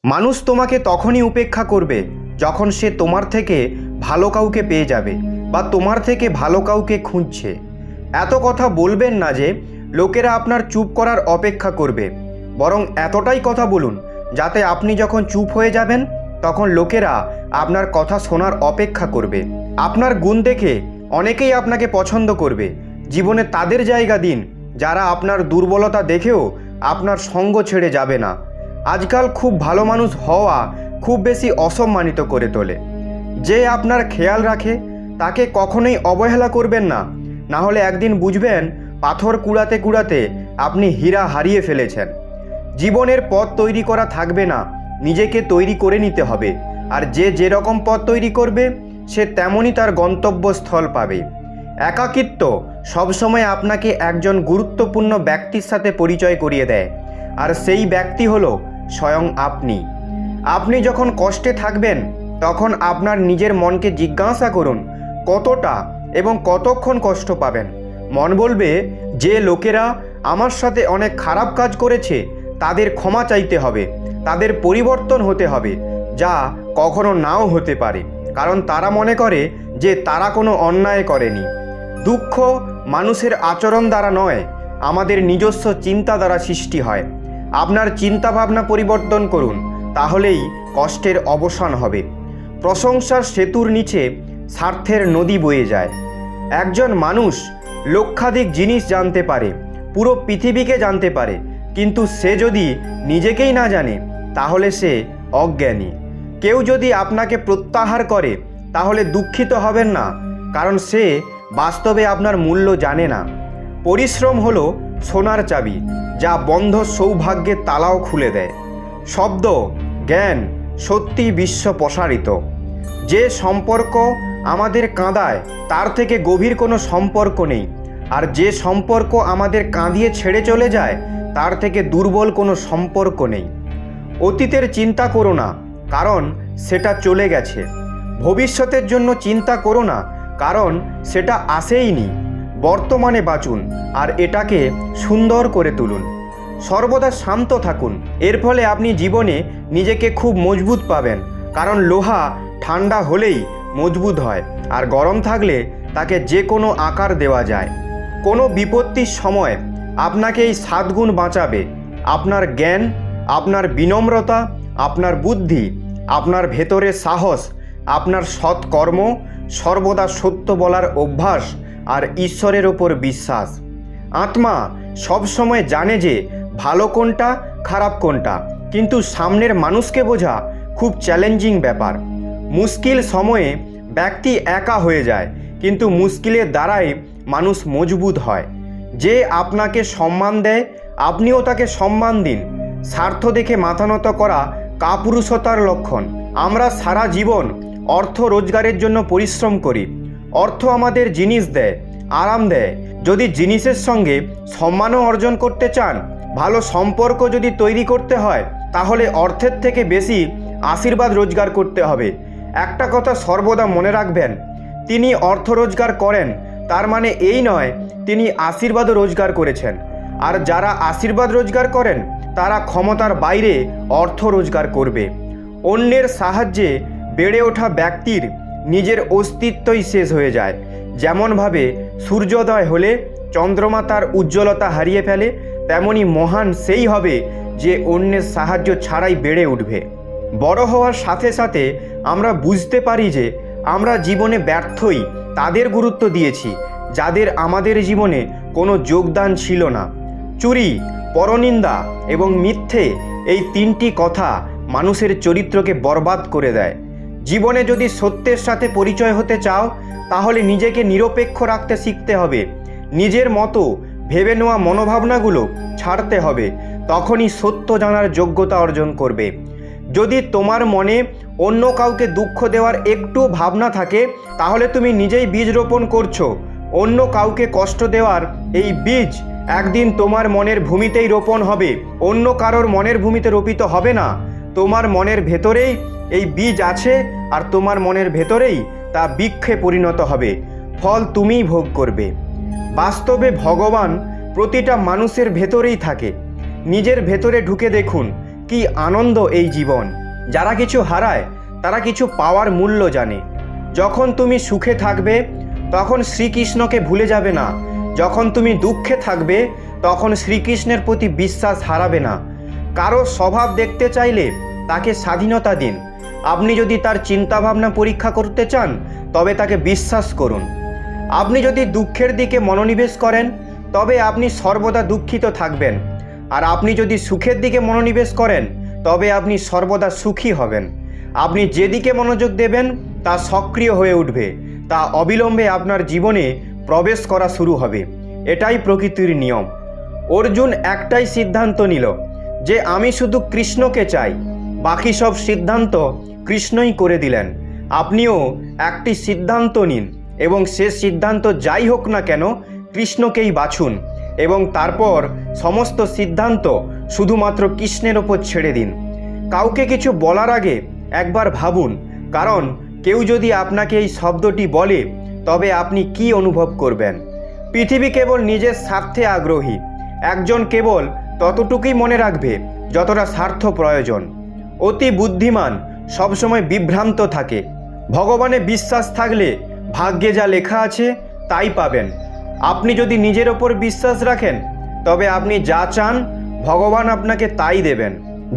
মানুষ তোমাকে তখনই উপেক্ষা করবে যখন সে তোমার থেকে ভালো কাউকে পেয়ে যাবে বা তোমার থেকে ভালো কাউকে খুঁজছে। এত কথা বলবেন না যে লোকেরা আপনার চুপ করার অপেক্ষা করবে, বরং এতটাই কথা বলুন যাতে আপনি যখন চুপ হয়ে যাবেন তখন লোকেরা আপনার কথা শোনার অপেক্ষা করবে। আপনার গুণ দেখে অনেকেই আপনাকে পছন্দ করবে। জীবনে তাদের জায়গা দিন যারা আপনার দুর্বলতা দেখেও আপনার সঙ্গ ছেড়ে যাবে না। আজকাল খুব ভালো মানুষ হওয়া খুব বেশি অসম্মানিত করে তোলে। যে আপনার খেয়াল রাখে তাকে কখনোই অবহেলা করবেন না, না হলে একদিন বুঝবেন পাথর কুড়াতে কুড়াতে আপনি হীরা হারিয়ে ফেলেছেন। জীবনের পথ তৈরি করা থাকবে না, নিজেকে তৈরি করে নিতে হবে। আর যে যেরকম পথ তৈরি করবে সে তেমনই তার গন্তব্যস্থল পাবে। একাকিত্ব সবসময় আপনাকে একজন গুরুত্বপূর্ণ ব্যক্তির সাথে পরিচয় করিয়ে দেয়, আর সেই ব্যক্তি হলো স্বয়ং আপনি। আপনি যখন কষ্টে থাকবেন তখন আপনার নিজের মনকে জিজ্ঞাসা করুন কতটা এবং কতক্ষণ কষ্ট পাবেন। মন বলবে যে লোকেরা আমার সাথে অনেক খারাপ কাজ করেছে তাদের ক্ষমা চাইতে হবে, তাদের পরিবর্তন হতে হবে, যা কখনো নাও হতে পারে, কারণ তারা মনে করে যে তারা কোনো অন্যায় করেনি। দুঃখ মানুষের আচরণ দ্বারা নয়, আমাদের নিজস্ব চিন্তা দ্বারা সৃষ্টি হয়। আপনার চিন্তাভাবনা পরিবর্তন করুন, তাহলেই কষ্টের অবসান হবে। প্রশংসার সেতুর নিচে স্বার্থের নদী বয়ে যায়। একজন মানুষ লক্ষাধিক জিনিস জানতে পারে, পুরো পৃথিবীকে জানতে পারে, কিন্তু সে যদি নিজেকেই না জানে তাহলে সে অজ্ঞানী। কেউ যদি আপনাকে প্রত্যাহার করে তাহলে দুঃখিত হবেন না, কারণ সে বাস্তবে আপনার মূল্য জানে না। পরিশ্রম হলো সোনার চাবি, যা বন্ধ সৌভাগ্যের তালাও খুলে দেয়। শব্দ, জ্ঞান, সত্যি বিশ্ব প্রসারিত। যে সম্পর্ক আমাদের কাঁদায় তার থেকে গভীর কোনো সম্পর্ক নেই, আর যে সম্পর্ক আমাদের কাঁদিয়ে ছেড়ে চলে যায় তার থেকে দুর্বল কোনো সম্পর্ক নেই। অতীতের চিন্তা করো না, কারণ সেটা চলে গেছে। ভবিষ্যতের জন্য চিন্তা করো না, কারণ সেটা আসেইনি। বর্তমানে বাঁচুন আর এটাকে সুন্দর করে তুলুন। সর্বদা শান্ত থাকুন, এর ফলে আপনি জীবনে নিজেকে খুব মজবুত পাবেন, কারণ লোহা ঠান্ডা হলেই মজবুত হয়, আর গরম থাকলে তাকে যে কোনো আকার দেওয়া যায়। কোনো বিপত্তির সময় আপনাকে এই 7 গুণ বাঁচাবে: আপনার জ্ঞান, আপনার বিনম্রতা, আপনার বুদ্ধি, আপনার ভেতরের সাহস, আপনার সৎকর্ম, সর্বদা সত্য বলার অভ্যাস, আর ঈশ্বরের ওপর বিশ্বাস। আত্মা সবসময় জানে যে ভালো কোনটা, খারাপ কোনটা, কিন্তু সামনের মানুষকে বোঝা খুব চ্যালেঞ্জিং ব্যাপার। মুশকিল সময়ে ব্যক্তি একা হয়ে যায়, কিন্তু মুশকিলের দ্বারাই মানুষ মজবুত হয়। যে আপনাকে সম্মান দেয় আপনিও তাকে সম্মান দিন। স্বার্থ দেখে মাথা নত করা কাপুরুষতার লক্ষণ। আমরা সারা জীবন অর্থ রোজগারের জন্য পরিশ্রম করি। অর্থ আমাদের জিনিস দেয়, আরাম দেয়। যদি জিনিসের সঙ্গে সম্মানও অর্জন করতে চান, ভালো সম্পর্ক যদি তৈরি করতে হয়, তাহলে অর্থের থেকে বেশি আশীর্বাদ রোজগার করতে হবে। একটা কথা সর্বদা মনে রাখবেন, তিনি অর্থ রোজগার করেন তার মানে এই নয় তিনি আশীর্বাদও রোজগার করেছেন। আর যারা আশীর্বাদ রোজগার করেন তারা ক্ষমতার বাইরে অর্থ রোজগার করবে। অন্যের সাহায্যে বেড়ে ওঠা ব্যক্তির নিজের অস্তিত্বই শেষ হয়ে যায়। যেমনভাবে সূর্যোদয় হলে চন্দ্রমা তার উজ্জ্বলতা হারিয়ে ফেলে, তেমনি মহান সেই হবে যে অন্যের সাহায্য ছাড়াই বেড়ে উঠবে। বড় হওয়ার সাথে সাথে আমরা বুঝতে পারি যে আমরা জীবনে ব্যর্থই তাদের গুরুত্ব দিয়েছি যাদের আমাদের জীবনে কোনো যোগদান ছিল না। চুরি, পরনিন্দা এবং মিথ্যে, এই 3টি কথা মানুষের চরিত্রকে বরবাদ করে দেয়। জীবনে যদি সত্যের সাথে পরিচয় হতে চাও তাহলে নিজেকে নিরপেক্ষ রাখতে শিখতে হবে। নিজের মতো ভেবে নেওয়া মনোভাবনাগুলো ছাড়তে হবে, তখনই সত্য জানার যোগ্যতা অর্জন করবে। যদি তোমার মনে অন্য কাউকে দুঃখ দেওয়ার একটু ভাবনা থাকে তাহলে তুমি নিজেই বীজ রোপণ করছো। অন্য কাউকে কষ্ট দেওয়ার এই বীজ একদিন তোমার মনের ভূমিতেই রোপণ হবে, অন্য কারোর মনের ভূমিতে রোপিত হবে না। তোমার মনের ভেতরেই এই বীজ আছে, আর তোমার মনের ভেতরেই তা বৃক্ষে পরিণত হবে। ফল তুমিই ভোগ করবে। বাস্তবে ভগবান প্রতিটা মানুষের ভেতরেই থাকে। নিজের ভেতরে ঢুকে দেখুন কি আনন্দ এই জীবন। যারা কিছু হারায় তারা কিছু পাওয়ার মূল্য জানে। যখন তুমি সুখে থাকবে তখন শ্রীকৃষ্ণকে ভুলে যাবে না, যখন তুমি দুঃখে থাকবে তখন শ্রীকৃষ্ণের প্রতি বিশ্বাস হারাবে না। কারো স্বভাব দেখতে চাইলে তাকে স্বাধীনতা দিন। আপনি যদি তার চিন্তাভাবনা পরীক্ষা করতে চান তবে তাকে বিশ্বাস করুন। আপনি যদি দুঃখের দিকে মনোনিবেশ করেন তবে আপনি সর্বদা দুঃখিত থাকবেন, আর আপনি যদি সুখের দিকে মনোনিবেশ করেন তবে আপনি সর্বদা সুখী হবেন। আপনি যেদিকে মনোযোগ দেবেন তা সক্রিয় হয়ে উঠবে, তা অবিলম্বে আপনার জীবনে প্রবেশ করা শুরু হবে। এটাই প্রকৃতির নিয়ম। অর্জুন একটাই সিদ্ধান্ত নিল যে আমি শুধু কৃষ্ণকে চাই, বাকি সব সিদ্ধান্ত কৃষ্ণই করে দিলেন। আপনিও একটি সিদ্ধান্ত নিন এবং সে সিদ্ধান্ত যাই হোক না কেন কৃষ্ণকেই বাছুন এবং তারপর সমস্ত সিদ্ধান্ত শুধুমাত্র কৃষ্ণের ওপর ছেড়ে দিন। কাউকে কিছু বলার আগে একবার ভাবুন, কারণ কেউ যদি আপনাকে এই শব্দটি বলে তবে আপনি কি অনুভব করবেন। পৃথিবী কেবল নিজের স্বার্থে আগ্রহী। একজন কেবল ততটুকুই মনে রাখবে যতটা স্বার্থ প্রয়োজন। অতি বুদ্ধিমান সবসময় বিভ্রান্ত থাকে। ভগবানে বিশ্বাস থাকলে ভাগ্যে যা লেখা আছে তাই পাবেন। আপনি যদি নিজের ওপর বিশ্বাস রাখেন তবে আপনি যা চান ভগবান আপনাকে তাই দেবেন।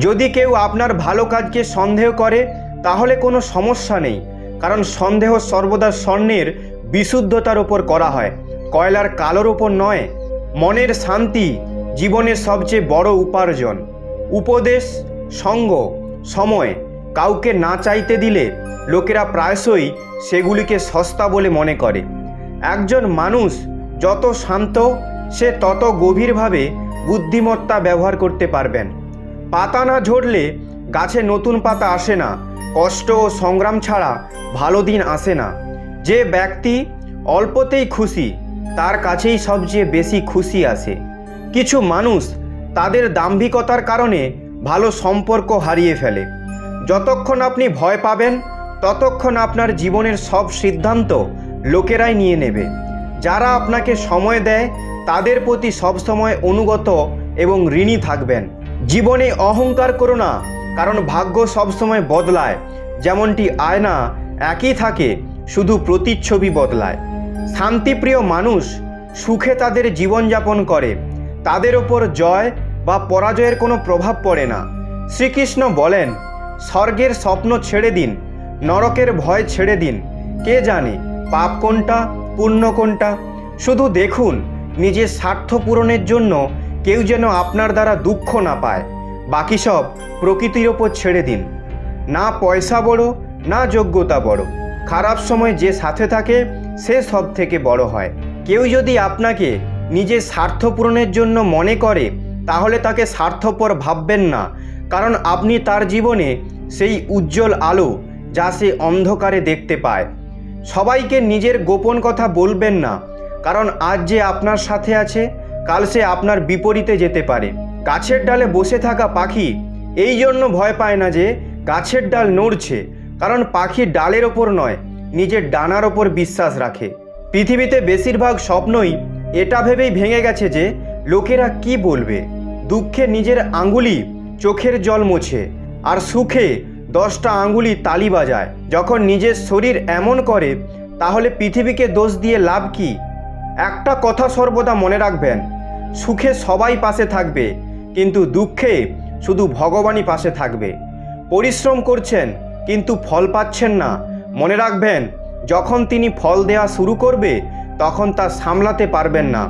যদি কেউ আপনার ভালো কাজকে সন্দেহ করে তাহলে কোনো সমস্যা নেই, কারণ সন্দেহ সর্বদা স্বর্ণের বিশুদ্ধতার ওপর করা হয়, কয়লার কালোর ওপর নয়। মনের শান্তি জীবনের সবচেয়ে বড় উপার্জন। উপদেশ, সঙ্গ, সময় কাউকে না চাইতে দিলে লোকেরা প্রায়শই সেগুলিকে সস্তা বলে মনে করে। একজন মানুষ যত শান্ত সে তত গভীরভাবে বুদ্ধিমত্তা ব্যবহার করতে পারবেন। পাতা না ঝরলে গাছে নতুন পাতা আসে না। কষ্ট ও সংগ্রাম ছাড়া ভালো দিন আসে না। যে ব্যক্তি অল্পতেই খুশি তার কাছেই সবচেয়ে বেশি খুশি আসে। কিছু মানুষ তাদের দাম্ভিকতার কারণে ভালো সম্পর্ক হারিয়ে ফেলে। যতক্ষণ আপনি ভয় পাবেন ততক্ষণ আপনার জীবনের সব সিদ্ধান্ত লোকেরাই নিয়ে নেবে। যারা আপনাকে সময় দেয় তাদের প্রতি সবসময় অনুগত এবং ঋণী থাকবেন। জীবনে অহংকার করো না, কারণ ভাগ্য সবসময় বদলায়। যেমনটি আয়না একই থাকে, শুধু প্রতিচ্ছবি বদলায়। শান্তিপ্রিয় মানুষ সুখে তাদের জীবনযাপন করে। তাদের ওপর জয় বা পরাজয়ের কোনো প্রভাব পড়ে না। শ্রীকৃষ্ণ বলেন, স্বর্গের স্বপ্ন ছেড়ে দিন, নরকের ভয় ছেড়ে দিন। কে জানে পাপ কোনটা পুণ্য কোনটা। শুধু দেখুন নিজের স্বার্থ পূরণের জন্য কেউ যেন আপনার দ্বারা দুঃখ না পায়। বাকি সব প্রকৃতির ওপর ছেড়ে দিন। না পয়সা বড়, না যোগ্যতা বড়। খারাপ সময় যে সাথে থাকে সে সব থেকে বড় হয়। কেউ যদি আপনাকে নিজের স্বার্থ পূরণের জন্য মনে করে তাহলে তাকে স্বার্থপর ভাববেন না, কারণ আপনি তার জীবনে সেই উজ্জ্বল আলো যা সে অন্ধকারে দেখতে পায়। সবাইকে নিজের গোপন কথা বলবেন না, কারণ আজ যে আপনার সাথে আছে কাল সে আপনার বিপরীতে যেতে পারে। গাছের ডালে বসে থাকা পাখি এই জন্য ভয় পায় না যে গাছের ডাল নড়ছে, কারণ পাখি ডালের ওপর নয় নিজের ডানার ওপর বিশ্বাস রাখে। পৃথিবীতে বেশিরভাগ স্বপ্নই এটা ভেবেই ভেঙে গেছে যে লোকেরা কি বলবে। দুঃখে নিজের আঙ্গুলি চোখের জল মোছে, আর সুখে 10টা আঙ্গুলি তালি বাজায়। যখন নিজের শরীর এমন করে তাহলে পৃথিবীকে দোষ দিয়ে লাভ কি? একটা কথা সর্বদা মনে রাখবেন, সুখে সবাই পাশে থাকবে, কিন্তু দুঃখে শুধু ভগবানই পাশে থাকবে। পরিশ্রম করছেন কিন্তু ফল পাচ্ছেন না, মনে রাখবেন যখন তিনি ফল দেওয়া শুরু করবে তখন তা সামলাতে পারবেন না।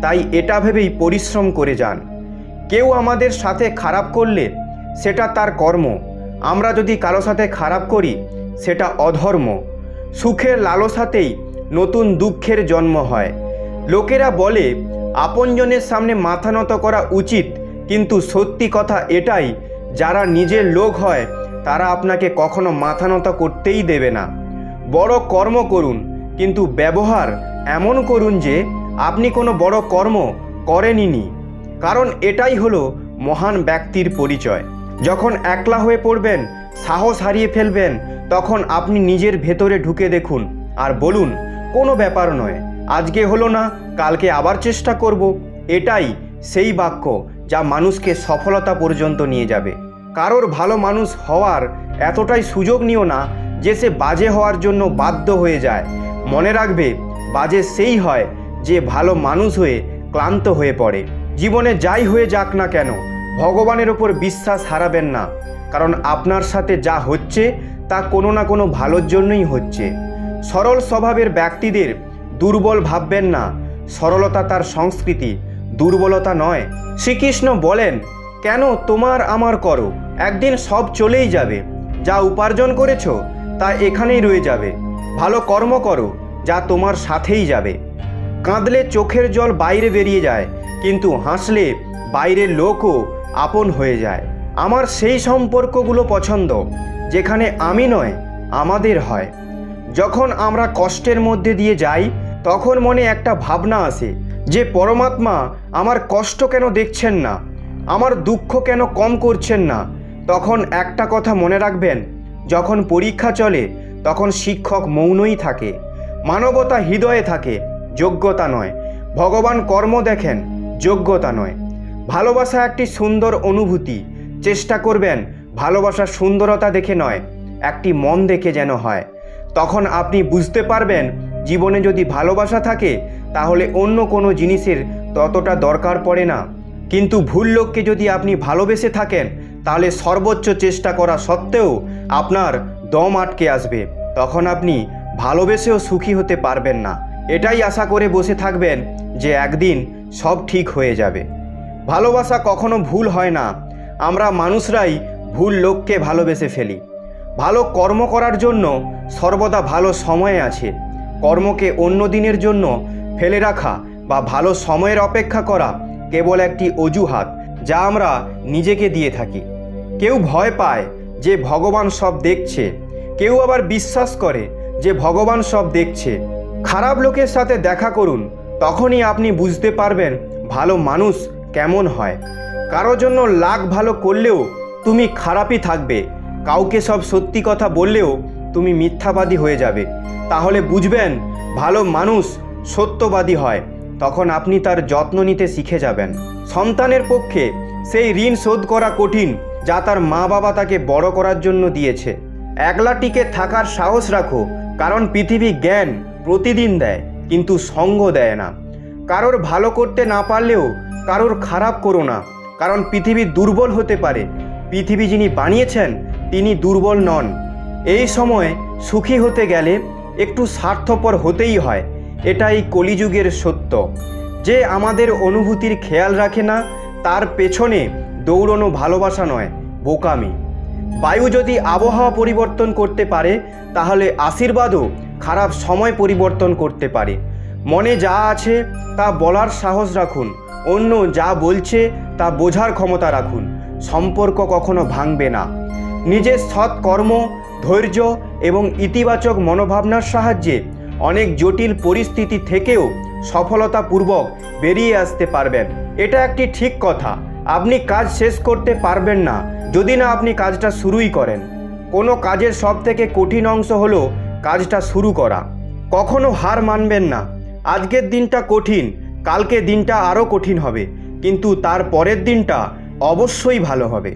তাই এটা ভেবেই পরিশ্রম করে যান। কেউ আমাদের সাথে খারাপ করলে সেটা তার কর্ম। আমরা যদি কারো সাথে খারাপ করি সেটা অধর্ম। সুখের লালসাতেই নতুন দুঃখের জন্ম হয়। লোকেরা বলে আপনজনের সামনে মাথা নত করা উচিত, কিন্তু সত্যি কথা এটাই, যারা নিজের লোক হয় তারা আপনাকে কখনো মাথা নত করতেই দেবে না। বড় কর্ম করুন, কিন্তু ব্যবহার এমন করুন যে আপনি কোনো বড় কর্ম করেনইনি, কারণ এটাই হলো মহান ব্যক্তির পরিচয়। যখন একলা হয়ে পড়বেন, সাহস হারিয়ে ফেলবেন, তখন আপনি নিজের ভেতরে ঢুকে দেখুন আর বলুন, কোনো ব্যাপার নয়, আজকে হলো না, কালকে আবার চেষ্টা করব। এটাই সেই বাক্য যা মানুষকে সফলতা পর্যন্ত নিয়ে যাবে। কারোর ভালো মানুষ হওয়ার এতটাই সুযোগ নিও না যে সে বাজে হওয়ার জন্য বাধ্য হয়ে যায়। মনে রাখবে, বাজে সেই হয় যে ভালো মানুষ হয়ে ক্লান্ত হয়ে পড়ে। জীবনে যাই হয়ে যাক না কেন, ভগবানের ওপর বিশ্বাস হারাবেন না, কারণ আপনার সাথে যা হচ্ছে তা কোনো না কোনো ভালোর জন্যই হচ্ছে। সরল স্বভাবের ব্যক্তিদের দুর্বল ভাববেন না, সরলতা তার সংস্কৃতি, দুর্বলতা নয়। শ্রীকৃষ্ণ বলেন, কেন তোমার আমার করো, একদিন সব চলেই যাবে। যা উপার্জন করেছো তা এখানেই রয়ে যাবে। ভালো কর্ম করো, যা তোমার সাথেই যাবে। কাঁদলে চোখের জল বাইরে বেরিয়ে যায়, কিন্তু হাসলে বাইরের লোকও আপন হয়ে যায়। আমার সেই সম্পর্কগুলো পছন্দ যেখানে আমি নয়, আমাদের হয়। যখন আমরা কষ্টের মধ্যে দিয়ে যাই, তখন মনে একটা ভাবনা আসে যে পরমাত্মা আমার কষ্ট কেন দেখছেন না, আমার দুঃখ কেন কম করছেন না। তখন একটা কথা মনে রাখবেন, যখন পরীক্ষা চলে তখন শিক্ষক মৌনই থাকে। মানবতা হৃদয়ে থাকে, যোগ্যতা নয়। ভগবান কর্ম দেখেন, যোগ্যতা নয়। ভালোবাসা একটি সুন্দর অনুভূতি। চেষ্টা করবেন ভালোবাসার সুন্দরতা দেখে নয়, একটি মন দেখে যেন হয়। তখন আপনি বুঝতে পারবেন, জীবনে যদি ভালোবাসা থাকে তাহলে অন্য কোনো জিনিসের ততটা দরকার পড়ে না। কিন্তু ভুল লোককে যদি আপনি ভালোবেসে থাকেন, তাহলে সর্বোচ্চ চেষ্টা করা সত্ত্বেও আপনার দম আটকে আসবে। তখন আপনি ভালোবেসেও সুখী হতে পারবেন না। এটাই আশা করে বসে থাকবেন যে একদিন সব ঠিক হয়ে যাবে। ভালোবাসা কখনো ভুল হয় না, আমরা মানুষরাই ভুল লোককে ভালোবেসে ফেলি। ভালো কর্ম করার জন্য সর্বদা ভালো সময় আছে। কর্মকে অন্য দিনের জন্য ফেলে রাখা বা ভালো সময়ের অপেক্ষা করা কেবল একটি অজুহাত যা আমরা নিজেকে দিয়ে থাকি। কেউ ভয় পায় যে ভগবান সব দেখছে, কেউ আবার বিশ্বাস করে যে ভগবান সব দেখছে। খারাপ লোকের সাথে দেখা করুন, তখনই আপনি বুঝতে পারবেন ভালো মানুষ কেমন হয়। কারো জন্য লাখ ভালো করলেও তুমি খারাপই থাকবে। কাউকে সব সত্যি কথা বললেও তুমি মিথ্যাবাদী হয়ে যাবে। তাহলে বুঝবেন ভালো মানুষ সত্যবাদী হয়। তখন আপনি তার যত্ন নিতে শিখে যাবেন। সন্তানের পক্ষে সেই ঋণ শোধ করা কঠিন যা তার মা বাবা তাকে বড় করার জন্য দিয়েছে। একলা টিকে থাকার সাহস রাখো, কারণ পৃথিবী জ্ঞান প্রতিদিন দেয় কিন্তু সঙ্গ দেয় না। কারোর ভালো করতে না পারলেও কারোর খারাপ করো না, কারণ পৃথিবী দুর্বল হতে পারে, পৃথিবী যিনি বানিয়েছেন তিনি দুর্বল নন। এই সময় সুখী হতে গেলে একটু স্বার্থপর হতেই হয়। এটাই কলিযুগের সত্য। যে আমাদের অনুভূতির খেয়াল রাখে না, তার পেছনে দৌড়ানো ভালোবাসা নয়, বোকামি। বায়ু যদি আবহাওয়া পরিবর্তন করতে পারে, তাহলে আশীর্বাদও খারাপ সময় পরিবর্তন করতে পারে। মনে যা আছে তা বলার সাহস রাখুন, অন্য যা বলছে তা বোঝার ক্ষমতা রাখুন। সম্পর্ক কখনো ভাঙবে না। নিজের সৎ কর্ম, ধৈর্য এবং ইতিবাচক মনোভাবনার সাহায্যে অনেক জটিল পরিস্থিতি থেকেও সফলতাপূর্বক বেরিয়ে আসতে পারবেন। এটা একটি ঠিক কথা, আপনি কাজ শেষ করতে পারবেন না যদি না আপনি কাজটা শুরুই করেন। কোনো কাজের সবথেকে কঠিন অংশ হলো কাজটা শুরু করা। কখনো হার মানবেন না। আজকের দিনটা কঠিন, কালকে দিনটা আরও কঠিন হবে, কিন্তু তার পরের দিনটা অবশ্যই ভালো হবে।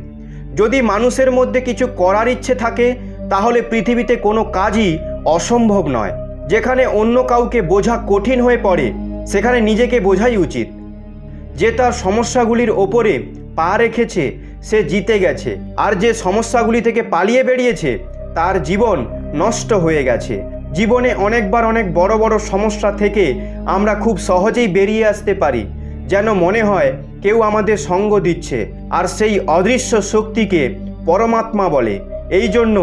যদি মানুষের মধ্যে কিছু করার ইচ্ছে থাকে, তাহলে পৃথিবীতে কোনো কাজই অসম্ভব নয়। যেখানে অন্য কাউকে বোঝা কঠিন হয়ে পড়ে, সেখানে নিজেকে বোঝাই উচিত। যে তার সমস্যাগুলির ওপরে পা রেখেছে সে জিতে গেছে, আর যে সমস্যাগুলি থেকে পালিয়ে বেরিয়েছে তার জীবন নষ্ট হয়ে গেছে। জীবনে অনেকবার অনেক বড় বড় সমস্যা থেকে আমরা খুব সহজেই বেরিয়ে আসতে পারি, যেন মনে হয় কেউ আমাদের সঙ্গ দিচ্ছে, আর সেই অদৃশ্য শক্তিকে পরমাত্মা বলে। এই জন্য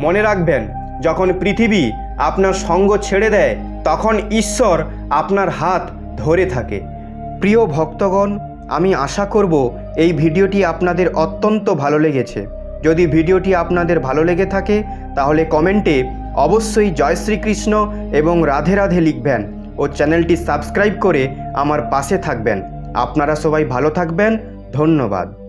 মনে রাখবেন, যখন পৃথিবী আপনার সঙ্গ ছেড়ে দেয়, তখন ঈশ্বর আপনার হাত ধরে থাকে। প্রিয় ভক্তগণ, আমি আশা করব এই ভিডিওটি আপনাদের অত্যন্ত ভালো লেগেছে। যদি ভিডিওটি আপনাদের ভালো লেগে থাকে তাহলে কমেন্টে অবশ্যই জয় শ্রীকৃষ্ণ এবং রাধে রাধে লিখবেন ও চ্যানেলটি সাবস্ক্রাইব করে আমার পাশে থাকবেন। আপনারা সবাই ভালো থাকবেন। ধন্যবাদ।